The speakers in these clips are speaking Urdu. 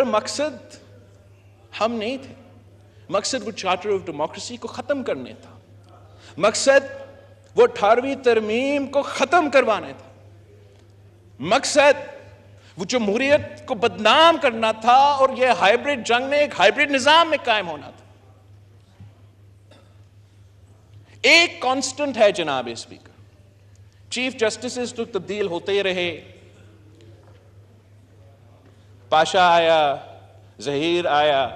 مقصد ہم نہیں تھے، مقصد وہ چارٹر آف ڈیموکریسی کو ختم کرنے تھا، مقصد وہ 18ویں ترمیم کو ختم کروانے تھا، مقصد وہ جمہوریت کو بدنام کرنا تھا، اور یہ ہائیبرڈ جنگ میں ایک ہائیبرڈ نظام میں قائم ہونا تھا۔ ایک کانسٹنٹ ہے جناب اسپیکر، چیف جسٹسز تو تبدیل ہوتے رہے، پاشا آیا، ظہیر آیا،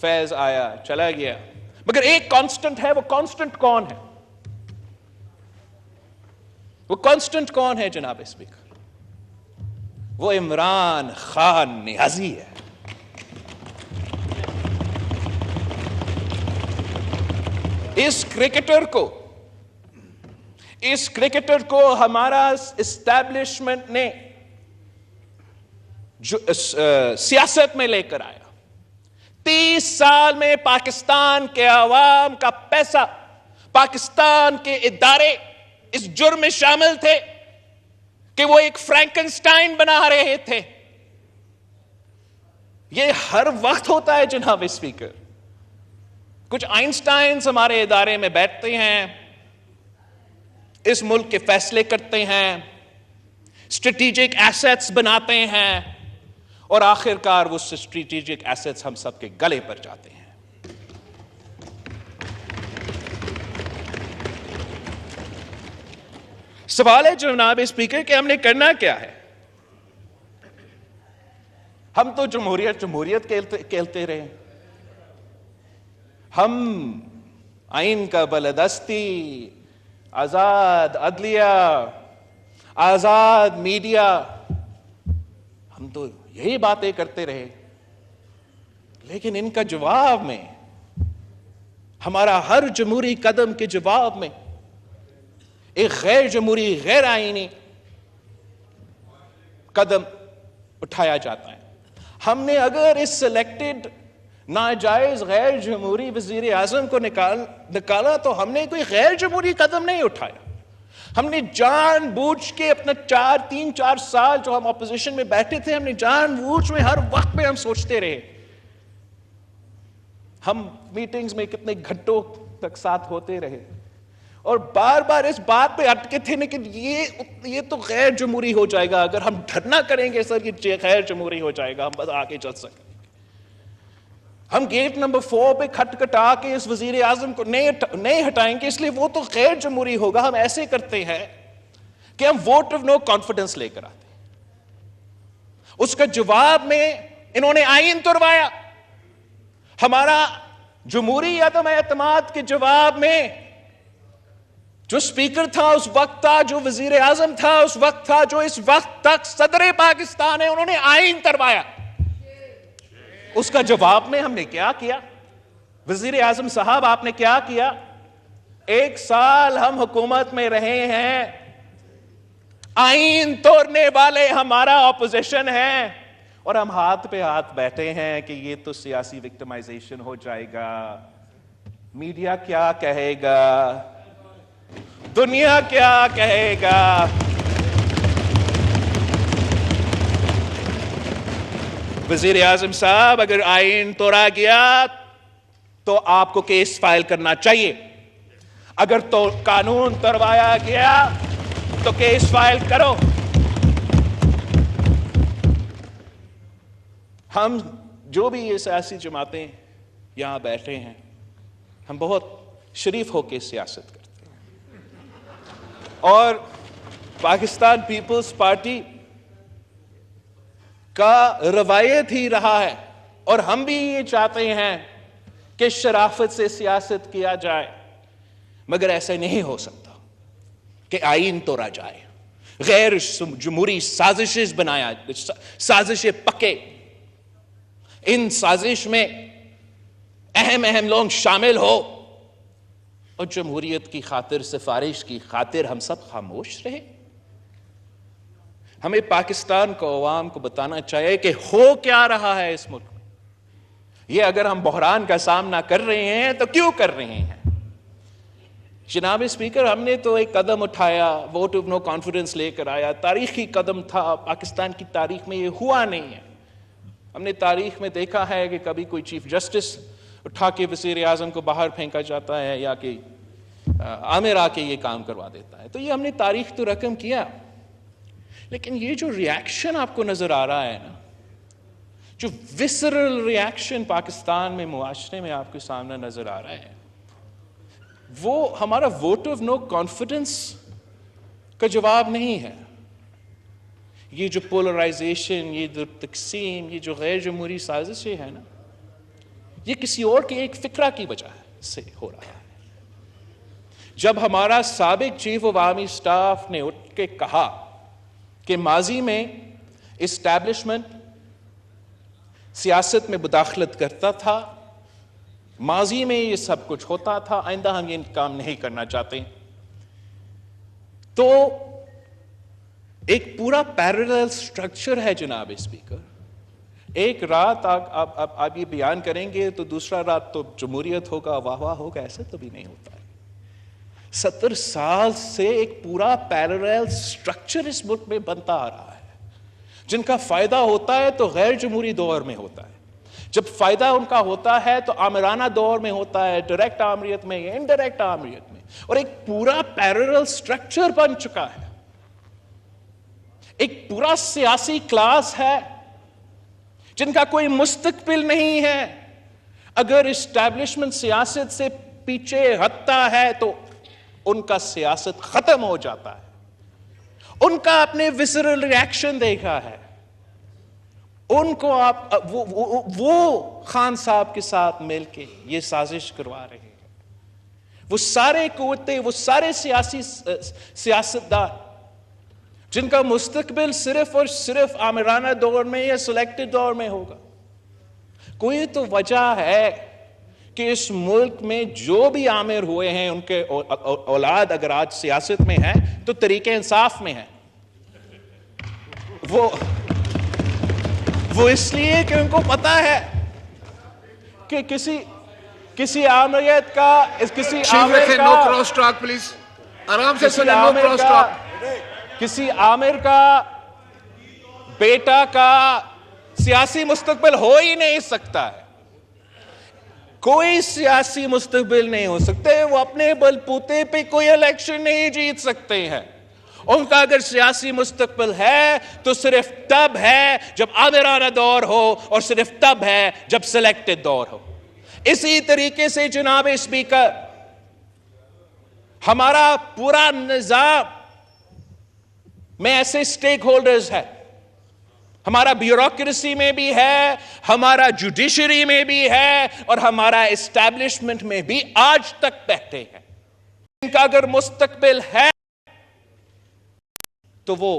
فیض آیا، چلا گیا، مگر ایک کانسٹنٹ ہے۔ وہ کانسٹنٹ کون ہے؟ وہ کانسٹنٹ کون ہے جناب اسپیکر؟ وہ عمران خان نیازی ہے۔ اس کرکٹر کو ہمارا اسٹیبلشمنٹ نے جو سیاست میں لے کر آیا، 30 سال میں پاکستان کے عوام کا پیسہ، پاکستان کے ادارے اس جرم میں شامل تھے کہ وہ ایک فرینکنسٹائن بنا رہے تھے۔ یہ ہر وقت ہوتا ہے جناب اسپیکر، کچھ آئنسٹائنز ہمارے ادارے میں بیٹھتے ہیں، اس ملک کے فیصلے کرتے ہیں، اسٹریٹجک ایسیٹس بناتے ہیں، اور آخر کار وہ اسٹریٹجک ایسیٹس ہم سب کے گلے پر جاتے ہیں۔ سوال ہے جناب اسپیکر کہ ہم نے کرنا کیا ہے؟ ہم تو جمہوریت کہتے رہے، ہم آئین کا بالادستی، آزاد عدلیہ، آزاد میڈیا، ہم تو یہی باتیں کرتے رہے، لیکن ان کا جواب میں، ہمارا ہر جمہوری قدم کے جواب میں ایک غیر جمہوری، غیر آئینی قدم اٹھایا جاتا ہے۔ ہم نے اگر اس سلیکٹڈ ناجائز غیر جمہوری وزیر اعظم کو نکالا تو ہم نے کوئی غیر جمہوری قدم نہیں اٹھایا، ہم نے جان بوجھ کے اپنا 3-4 سال جو ہم اپوزیشن میں بیٹھے تھے، ہم نے جان بوجھ میں ہر وقت میں ہم سوچتے رہے، ہم میٹنگز میں کتنے گھنٹوں تک ساتھ ہوتے رہے، اور بار بار اس بات پہ اٹکے تھے کہ یہ تو غیر جمہوری ہو جائے گا، اگر ہم دھرنا کریں گے سر یہ غیر جمہوری ہو جائے گا، ہم بس آگے چل سکیں۔ ہم گیٹ نمبر 4 پہ کھٹکھٹا کے اس وزیر اعظم کو نہیں ہٹائیں گے، اس لیے وہ تو غیر جمہوری ہوگا۔ ہم ایسے کرتے ہیں کہ ہم ووٹ آف نو کانفیڈنس لے کر آتے ہیں، اس کا جواب میں انہوں نے آئین توڑوایا، ہمارا جمہوری عدم اعتماد کے جواب میں جو اسپیکر تھا اس وقت تھا، جو وزیر اعظم تھا اس وقت تھا، جو اس وقت تک صدر پاکستان ہے، انہوں نے آئین توڑوایا۔ اس کا جواب میں ہم نے کیا کیا؟ وزیر اعظم صاحب آپ نے کیا کیا؟ 1 سال ہم حکومت میں رہے ہیں، آئین توڑنے والے ہمارا اپوزیشن ہے، اور ہم ہاتھ پہ ہاتھ بیٹھے ہیں کہ یہ تو سیاسی وکٹمائزیشن ہو جائے گا، میڈیا کیا کہے گا، دنیا کیا کہے گا۔ وزیر اعظم صاحب اگر آئین توڑا گیا تو آپ کو کیس فائل کرنا چاہیے، اگر تو قانون توڑوایا گیا تو کیس فائل کرو۔ ہم جو بھی یہ سیاسی جماعتیں یہاں بیٹھے ہیں، ہم بہت شریف ہو کے سیاست کرتے ہیں، اور پاکستان پیپلز پارٹی کا روایت ہی رہا ہے، اور ہم بھی یہ چاہتے ہیں کہ شرافت سے سیاست کیا جائے، مگر ایسا نہیں ہو سکتا کہ آئین توڑا جائے، غیر جمہوری سازشیں بنایا، سازشیں پکے، ان سازش میں اہم لوگ شامل ہو، اور جمہوریت کی خاطر، سفارش کی خاطر ہم سب خاموش رہے۔ ہمیں پاکستان کو، عوام کو بتانا چاہیے کہ ہو کیا رہا ہے اس ملک میں۔ یہ اگر ہم بحران کا سامنا کر رہے ہیں تو کیوں کر رہے ہیں؟ جناب اسپیکر، ہم نے تو ایک قدم اٹھایا، ووٹ آف نو کانفیڈنس لے کر آیا، تاریخی قدم تھا، پاکستان کی تاریخ میں یہ ہوا نہیں ہے۔ ہم نے تاریخ میں دیکھا ہے کہ کبھی کوئی چیف جسٹس اٹھا کے وزیر اعظم کو باہر پھینکا جاتا ہے یا کہ عامر آ کے یہ کام کروا دیتا ہے. تو یہ ہم نے تاریخ تو رقم کیا, لیکن یہ جو ریاکشن آپ کو نظر آ رہا ہے نا, جو وسرل ریاکشن پاکستان میں معاشرے میں آپ کے سامنے نظر آ رہا ہے, وہ ہمارا ووٹ آف نو کانفیڈنس کا جواب نہیں ہے. یہ جو پولرائزیشن, یہ جو تقسیم, یہ جو غیر جمہوری سازشیں ہیں نا, یہ کسی اور کے ایک فکرہ کی وجہ سے ہو رہا ہے. جب ہمارا سابق چیف آف آرمی اسٹاف نے اٹھ کے کہا کہ ماضی میں اسٹیبلشمنٹ سیاست میں مداخلت کرتا تھا, ماضی میں یہ سب کچھ ہوتا تھا, آئندہ ہم یہ کام نہیں کرنا چاہتے, تو ایک پورا پیرلل سٹرکچر ہے جناب اسپیکر. ایک رات آپ یہ بیان کریں گے تو دوسرا رات تو جمہوریت ہوگا, واہ واہ ہوگا, ایسا تو بھی نہیں ہوتا ہے. 70 سال سے ایک پورا پیرلل سٹرکچر اس ملک میں بنتا آ رہا ہے, جن کا فائدہ ہوتا ہے تو غیر جمہوری دور میں ہوتا ہے, جب فائدہ ان کا ہوتا ہے تو آمرانہ دور میں ہوتا ہے, ڈائریکٹ آمریت میں یا انڈائریکٹ آمریت میں, اور ایک پورا پیرلل سٹرکچر بن چکا ہے. ایک پورا سیاسی کلاس ہے جن کا کوئی مستقبل نہیں ہے. اگر اسٹیبلشمنٹ سیاست سے پیچھے ہٹتا ہے تو ان کا سیاست ختم ہو جاتا ہے. ان کا اپنے وسرل ریاکشن دیکھا ہے, ان کو آپ وہ خان صاحب کے ساتھ مل کے یہ سازش کروا رہے ہیں. وہ سارے قوتیں, وہ سارے سیاستدان جن کا مستقبل صرف اور صرف آمرانہ دور میں یا سلیکٹڈ دور میں ہوگا. کوئی تو وجہ ہے کہ اس ملک میں جو بھی آمر ہوئے ہیں ان کے اولاد اگر آج سیاست میں ہیں تو طریق انصاف میں ہیں. وہ اس لیے کہ ان کو پتا ہے کہ کسی آمریت کا, کسی آمر کا, نو کراس ٹاک پلیز, آرام سے سنیں, نو کراس ٹاک. کسی عامر کا بیٹا کا سیاسی مستقبل ہو ہی نہیں سکتا ہے. کوئی سیاسی مستقبل نہیں ہو سکتے. وہ اپنے بلبوتے پہ کوئی الیکشن نہیں جیت سکتے ہیں. ان کا اگر سیاسی مستقبل ہے تو صرف تب ہے جب آمرانہ دور ہو, اور صرف تب ہے جب سلیکٹڈ دور ہو. اسی طریقے سے جناب اسپیکر, ہمارا پورا نظام میں ایسے سٹیک ہولڈرز ہے, ہمارا بیوروکریسی میں بھی ہے, ہمارا جوڈیشری میں بھی ہے, اور ہمارا اسٹیبلشمنٹ میں بھی آج تک بیٹھے ہیں. ان کا اگر مستقبل ہے تو وہ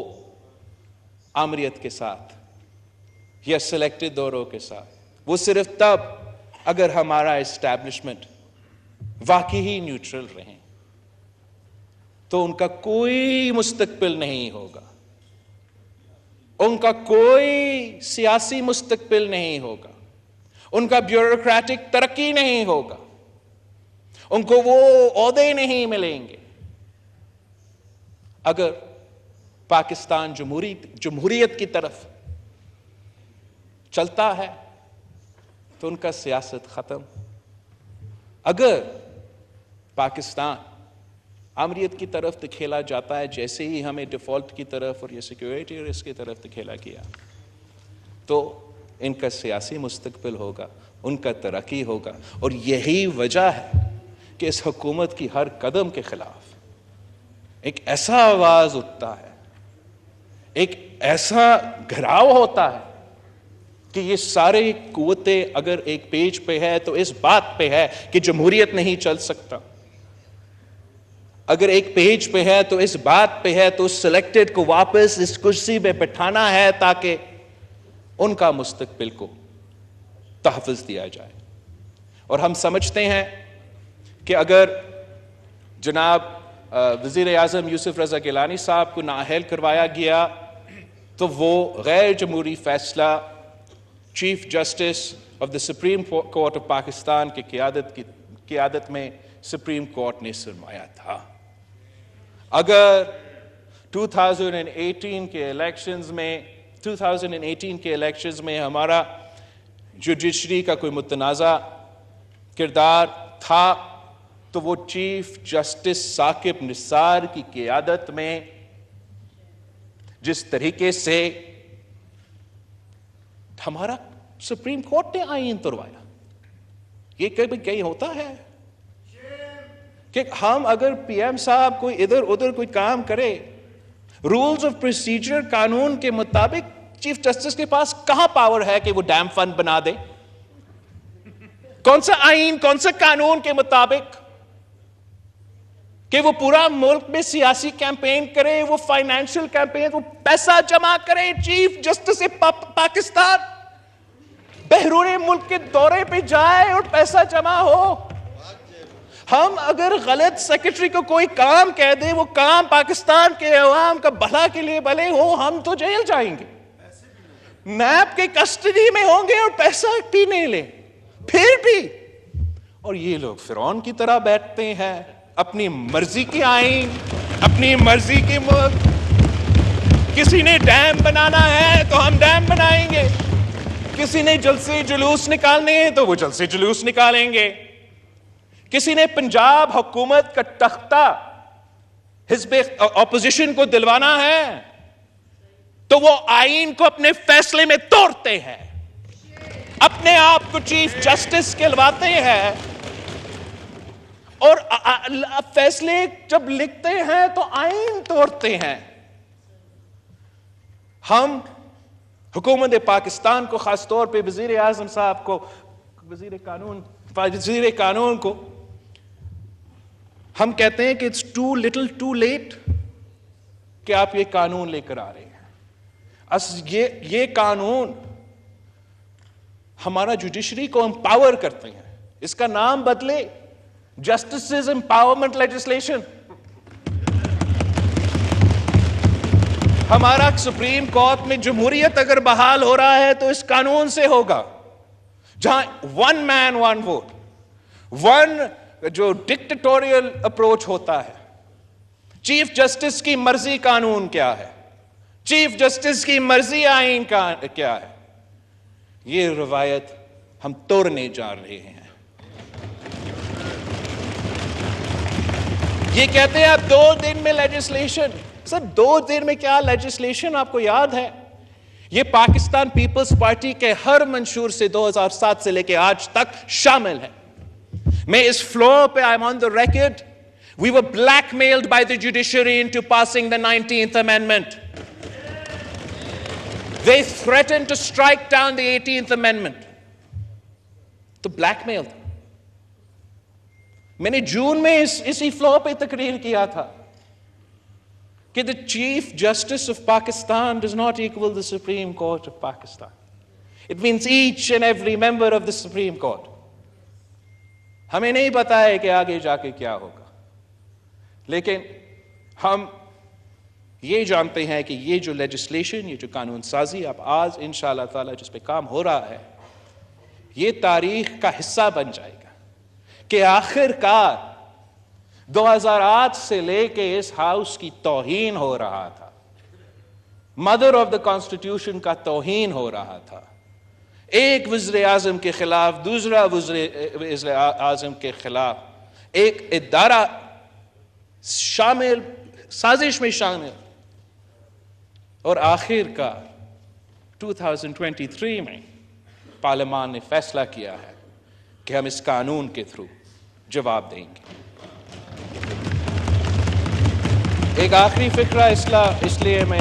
آمریت کے ساتھ یا سلیکٹڈ دوروں کے ساتھ, وہ صرف تب اگر ہمارا اسٹیبلشمنٹ واقعی نیوٹرل رہے, تو ان کا کوئی مستقبل نہیں ہوگا. ان کا کوئی سیاسی مستقبل نہیں ہوگا. ان کا بیوروکریٹک ترقی نہیں ہوگا. ان کو وہ عہدے نہیں ملیں گے. اگر پاکستان جمہوریت کی طرف چلتا ہے تو ان کا سیاست ختم. اگر پاکستان آمریت کی طرف دکھیلا جاتا ہے, جیسے ہی ہمیں ڈیفالٹ کی طرف اور یہ سیکیورٹی رسک کی طرف دکھیلا گیا, تو ان کا سیاسی مستقبل ہوگا, ان کا ترقی ہوگا. اور یہی وجہ ہے کہ اس حکومت کی ہر قدم کے خلاف ایک ایسا آواز اٹھتا ہے, ایک ایسا گھراؤ ہوتا ہے کہ یہ سارے قوتیں اگر ایک پیج پہ ہے تو اس بات پہ ہے کہ جمہوریت نہیں چل سکتا. اگر ایک پیج پہ ہے تو اس بات پہ ہے تو اس سلیکٹڈ کو واپس اس کرسی پہ بٹھانا ہے تاکہ ان کا مستقبل کو تحفظ دیا جائے. اور ہم سمجھتے ہیں کہ اگر جناب وزیر اعظم یوسف رضا گیلانی صاحب کو نااہل کروایا گیا تو وہ غیر جمہوری فیصلہ chief justice of the supreme court of Pakistan کی قیادت میں سپریم کورٹ نے سرمایا تھا. اگر 2018 کے الیکشنز میں ہمارا جوڈیشری کا کوئی متنازع کردار تھا تو وہ چیف جسٹس ثاقب نثار کی قیادت میں جس طریقے سے ہمارا سپریم کورٹ نے آئین توڑوایا، یہ کبھی کہیں ہوتا ہے کہ ہم اگر پی ایم صاحب کوئی ادھر ادھر کوئی کام کرے، رولز آف پروسیجر قانون کے مطابق چیف جسٹس کے پاس کہاں پاور ہے کہ وہ ڈیم فنڈ بنا دے؟ کون سا آئین، کون سا قانون کے مطابق کہ وہ پورا ملک میں سیاسی کیمپین کرے، وہ فائنینشیل کیمپین، وہ پیسہ جمع کرے؟ چیف جسٹس پاکستان بیرون ملک کے دورے پہ جائے اور پیسہ جمع ہو۔ ہم اگر غلط سیکرٹری کو کوئی کام کہہ دیں، وہ کام پاکستان کے عوام کا بھلا کے لیے بھلے ہو، ہم تو جیل جائیں گے، نیب کے کسٹڈی میں ہوں گے اور پیسہ بھی نہیں لیں، پھر بھی۔ اور یہ لوگ فرعون کی طرح بیٹھتے ہیں، اپنی مرضی کی آئین، اپنی مرضی کی ملک۔ کسی نے ڈیم بنانا ہے تو ہم ڈیم بنائیں گے، کسی نے جلسے جلوس نکالنے ہیں تو وہ جلسے جلوس نکالیں گے، کسی نے پنجاب حکومت کا تختہ حزب اپوزیشن کو دلوانا ہے تو وہ آئین کو اپنے فیصلے میں توڑتے ہیں، اپنے آپ کو چیف جسٹس کہلواتے ہیں، اور فیصلے جب لکھتے ہیں تو آئین توڑتے ہیں۔ ہم حکومت پاکستان کو، خاص طور پہ وزیر اعظم صاحب کو، وزیر قانون کو ہم کہتے ہیں کہ it's too little too late کہ آپ یہ قانون لے کر آ رہے ہیں۔ یہ قانون ہمارا جوڈیشری کو امپاور کرتے ہیں، اس کا نام بدلے جسٹسز امپاورمنٹ لیجسلیشن۔ ہمارا سپریم کورٹ میں جمہوریت اگر بحال ہو رہا ہے تو اس قانون سے ہوگا، جہاں ون مین ون ووٹ، جو ڈکٹیٹوریل اپروچ ہوتا ہے۔ چیف جسٹس کی مرضی قانون کیا ہے، چیف جسٹس کی مرضی آئین کیا ہے، یہ روایت ہم توڑنے جا رہے ہیں۔ یہ کہتے ہیں آپ 2 دن میں لیجسلیشن، سر 2 دن میں کیا لیجسلیشن؟ آپ کو یاد ہے یہ پاکستان پیپلز پارٹی کے ہر منشور سے 2007 سے لے کے آج تک شامل ہے۔ میں اس فلور پہ I'm on the record, we were blackmailed by the judiciary into passing the 19th Amendment. They threatened to strike down the 18th Amendment. تو بلیک میل تھا۔ میں نے جون میں اسی فلور پہ تقریر کیا تھا کہ the Chief Justice of Pakistan does not equal the Supreme Court of Pakistan. It means each and every member of the Supreme Court. ہمیں نہیں پتا ہے کہ آگے جا کے کیا ہوگا، لیکن ہم یہ جانتے ہیں کہ یہ جو لیجسلیشن، یہ جو قانون سازی اب آج انشاءاللہ تعالی جس پہ کام ہو رہا ہے، یہ تاریخ کا حصہ بن جائے گا کہ آخر کار 2008 سے لے کے اس ہاؤس کی توہین ہو رہا تھا، مدر آف دا کانسٹیٹیوشن کا توہین ہو رہا تھا، ایک وزیر اعظم کے خلاف دوسرا وزیر اعظم کے خلاف ایک ادارہ شامل، سازش میں شامل، اور آخر کا 2023 میں پارلیمان نے فیصلہ کیا ہے کہ ہم اس قانون کے تھرو جواب دیں گے۔ ایک آخری فکرہ اس لیے میں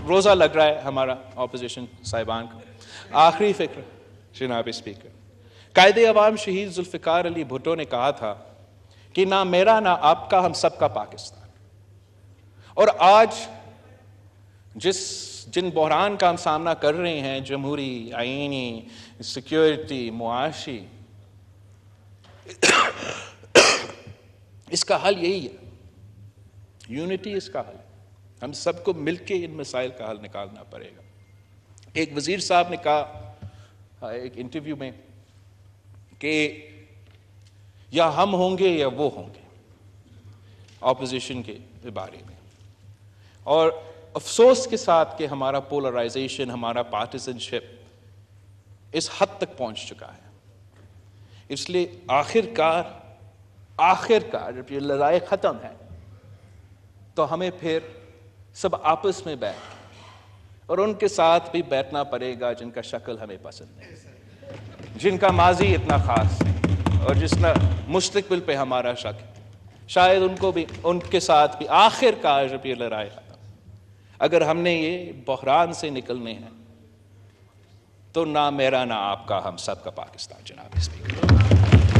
روزہ لگ رہا ہے ہمارا اپوزیشن صاحبان کا، آخری فکر جناب اسپیکر، قائد عوام شہید ذوالفقار علی بھٹو نے کہا تھا کہ نہ میرا نہ آپ کا، ہم سب کا پاکستان۔ اور آج جن بحران کا ہم سامنا کر رہے ہیں، جمہوری، آئینی، سیکیورٹی، معاشی، اس کا حل یہی ہے، یونٹی اس کا حل ہے، ہم سب کو مل کے ان مسائل کا حل نکالنا پڑے گا۔ ایک وزیر صاحب نے کہا ایک انٹرویو میں کہ یا ہم ہوں گے یا وہ ہوں گے اپوزیشن کے بارے میں، اور افسوس کے ساتھ کہ ہمارا پولرائزیشن، ہمارا پارٹیزن شپ اس حد تک پہنچ چکا ہے. اس لیے آخر کار جب یہ لڑائی ختم ہے تو ہمیں پھر سب آپس میں بیٹھ اور ان کے ساتھ بھی بیٹھنا پڑے گا جن کا شکل ہمیں پسند نہیں, جن کا ماضی اتنا خاص ہے اور جس کا مستقبل پہ ہمارا شک ہے. شاید ان کے ساتھ بھی آخر کار جب یہ لڑائی ختم, اگر ہم نے یہ بحران سے نکلنے ہیں تو نہ میرا نہ آپ کا, ہم سب کا پاکستان. جناب اسپیکر.